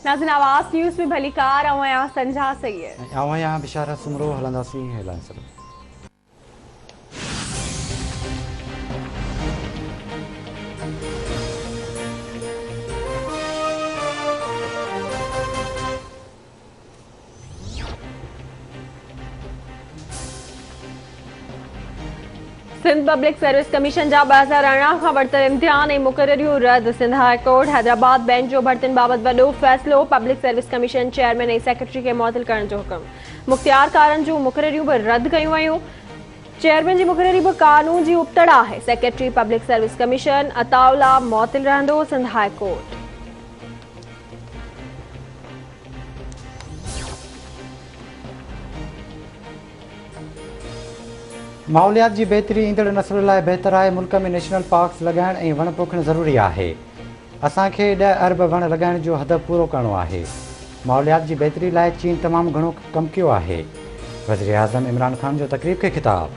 नाज़रीन आवाज़ न्यूज़ में भली कार आवां संझा सही है आवां यहाँ बिशारा सुमरो हलंदासी हेडलाइन सब। सिंध पब्लिक सर्विस कमीशन जा 2018 खां वरितल इम्तिहान ऐं मुक़ररियूं रद्द। Sindh high court Hyderabad bench जो भर्तियुनि बाबति वॾो फ़ैसिलो। पब्लिक सर्विस कमीशन चेयरमैन ऐं सेक्रेटरी खे मुअतल करण जो हुकुम। मुख़्तियारकारनि जूं मुक़ररियूं बि रद्द कयूं वयूं। चेयरमैन जी मुक़ररी बि कानून जी उपतड़ आहे। Secretary public service commission Ataullah मुअतल रहंदो। सिंध हाई कोर्ट माहौलियात जी बेहतरी ईंदड़ नस्ल लाइ बहितर आहे। मुल्क में नेशनल पार्क्स लॻाइण ऐं वण पोखणु ज़रूरी आहे। असांखे 10 अरब वण लॻाइण जो हदफ़ पूरो करणो आहे। माहौलियात जी बेहतरी लाइ चीन तमामु घणो कमु कयो आहे। वज़ीर आज़म इमरान ख़ान जो तक़रीब खे ख़िताब।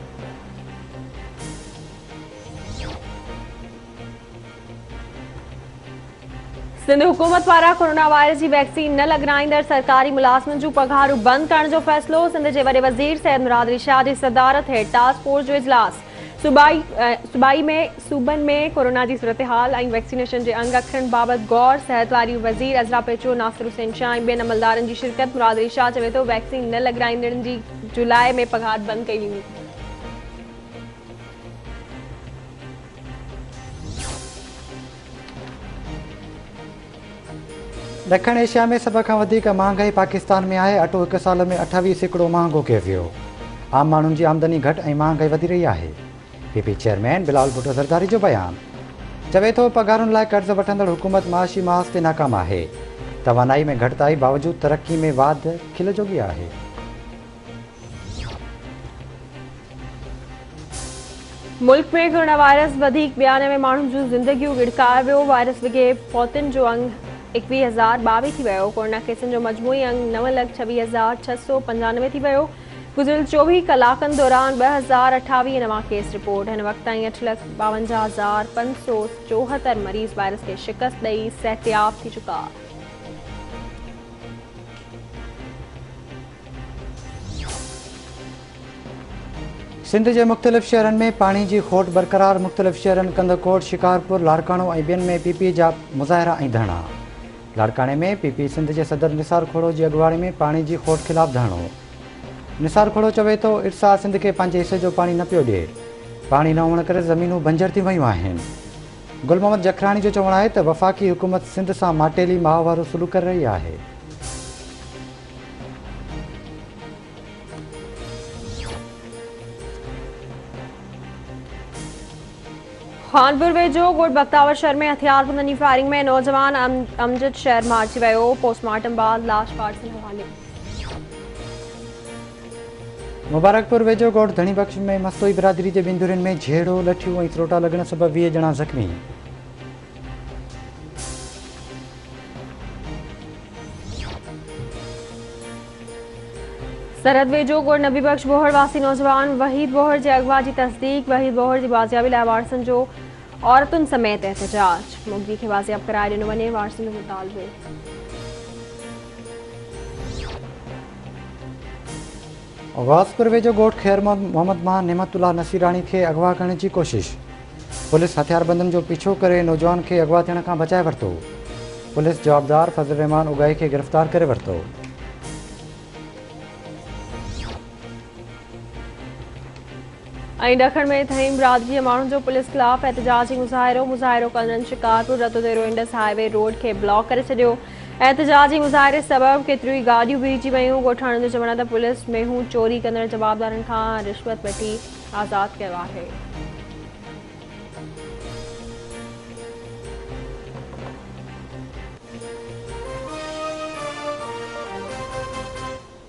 सिंध हुकूमत पारां कोरोना वायरस जी वैक्सीन न लॻाराईंदड़ सरकारी मुलाज़िमनि जूं पघारूं बंदि करण जो फ़ैसिलो। सिंध जे वॾे वज़ीर सैयद मुराद शाह जी सदारत हेठि टास्क फोर्स जो इजलास। सूबनि में कोरोना जी सूरतहाल ऐं वैक्सीनेशन जे अंग अखरनि बाबति गौर। सिहत वारी वज़ीर अज़रा पेचो, नासिर हुसैन शाह ऐं ॿियनि अमलदारनि जी शिरकत। मुराद शाह चवे थो वैक्सीन न लॻाराईंदड़नि जी जुलाई में पघार बंदि कई वेंदी। ॾखण एशिया में सभ खां वधीक महांगाई पाकिस्तान में आहे। अटो हिकु साल में 28% महांगो कयो वियो। आम माण्हुनि जी आमदनी घटि ऐं महांगाई वधी रही आहे। पीपी चेयरमैन बिलाल भुट्टो ज़रदारी जो बयानु। चवे थो पघारुनि लाइ कर्ज़ वठंदड़ हुकूमत माशी महाज़ ते नाकाम आहे। तवानाई में घटिताई बावजूदि तरक़ी में वाधि खिल जोगी आहे। मुल्क में कोरोना वायरस वधीक 92 में माण्हुनि जूं ज़िंदगियूं गिड़काए वियो। वायरस विघे फौतियुनि जो अंग 21,022 थी वियो। कोरोना केसनि जो मजमूई अंग 9,26,695 थी वियो। गुज़िरियल 24 कलाकनि दौरान 2,028 नवां केस रिपोर्ट। हिन वक़्त ताईं 8,52,574 मरीज़ वायरस खे शिकस्त ॾेई सिहतयाब थी चुका। सिंध जे मुख़्तलिफ़ शहरनि में पाणी जी खोट बरक़रार। मुख़्तलिफ़ शहरनि कंदकोट, शिकारपुर, लाड़काणो ऐं ॿियनि में पीपी जा मुज़ाहिरा ऐं धरना। लाड़काणे में पीपी सिंध जे सदर निसार खोड़ो जी अॻुवाणी में पाणी जी खोट ख़िलाफ़ धरणो। निसार खोड़ो चवे थो इर्सा सिंध खे पंहिंजे हिसे जो पाणी न पियो ॾिए। पाणी न हुअण करे ज़मीनूं बंजर थी वियूं आहिनि। गुल मोहम्मद जखराणी जो चवणु आहे त वफ़ाक़ी हुकूमत सिंध सां माटेली माह वारो सुलूक करे रही आहे। खानपुर वेझो ॻोठ बख्तावर शहर में हथियारबंदनि जी फायरिंग में नौजवान अमजद शहर मारिजी वियो। पोस्टमार्टम बाद लाश पार्सल हवाले। मुबारकपुर वेझो ॻोठ धणी बख़्श में मस्तोई बिरादरी जे बिंदुरनि में झेड़ो, लठियूं ऐं थ्रोटा लॻण सबबि 20 ॼणा ज़ख़्मी। सरहद वेझो ॻोठ नबी बख्श बोहड़ वासी नौजवान वहीद बोहड़ जे अगवा जी तस्दीक। वहीद बोहड़ जी बाज़ियाबी लाइ वारसनि जो औरतुनि समेत एहतजाज। मुगदी खे बाज़ियाब कराए ॾिनो वञे, वारसनि जो मुतालबो। वासपुर वेझो ॻोठ ख़ैर मोहम्मद मां नेमतुल्ला नसीराणी खे अगवा करण जी कोशिश। पुलिस हथियारबंदनि जो पीछो करे नौजवान खे अगवा थियण खां बचाए वरितो। पुलिस जवाबदार फज़ल रहमान उगाई खे गिरफ़्तार करे वरितो। ऐं ॾखण में थईं बिरादरी जे माण्हुनि जो पुलिस ख़िलाफ़ एहतजाजी मुज़ाहिरो कंदड़नि शिकारपुर रतोदेरो इंडस हाईवे रोड खे ब्लॉक करे छॾियो। एहतजाजी मुज़ाहिरे सबबि केतिरियूं ई गाॾियूं बीहिजी वयूं। ॻोठाणनि जो चवणु आहे त पुलिस मेहूं चोरी कंदड़ जवाबदारनि खां रिश्वत वठी आज़ादु कयो आहे।